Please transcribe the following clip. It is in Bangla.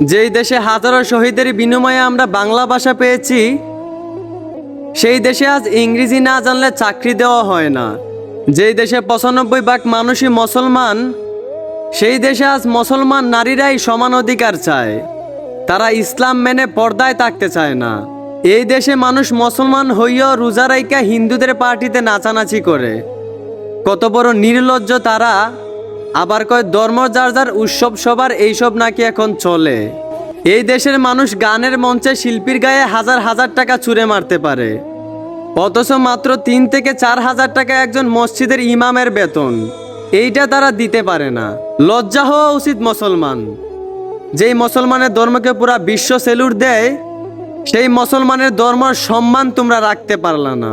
যেই দেশে হাজারো শহীদের বিনিময়ে আমরা বাংলা ভাষা পেয়েছি, সেই দেশে আজ ইংরেজি না জানলে চাকরি দেওয়া হয় না। যেই দেশে ৯৫% মানুষই মুসলমান, সেই দেশে আজ মুসলমান নারীরাই সমান অধিকার চায়। তারা ইসলাম মেনে পর্দায় থাকতে চায় না। এই দেশে মানুষ মুসলমান হইয়াও রোজা রাইখা হিন্দুদের পার্টিতে নাচানাচি করে। কত বড় নির্লজ্জ তারা! আবার কয় ধর্ম যার যার, উৎসব সবার, এইসব নাকি এখন চলে। এই দেশের মানুষ গানের মঞ্চে শিল্পীর গায়ে হাজার হাজার টাকা ছুঁড়ে মারতে পারে, অথচ মাত্র ৩ থেকে ৪ হাজার টাকা একজন মসজিদের ইমামের বেতন। এইটা তারা দিতে পারে না। লজ্জা হওয়া উচিত মুসলমান। যেই মুসলমানের ধর্মকে পুরা বিশ্ব সেলুট দেয়, সেই মুসলমানের ধর্মের সম্মান তোমরা রাখতে পারলা না।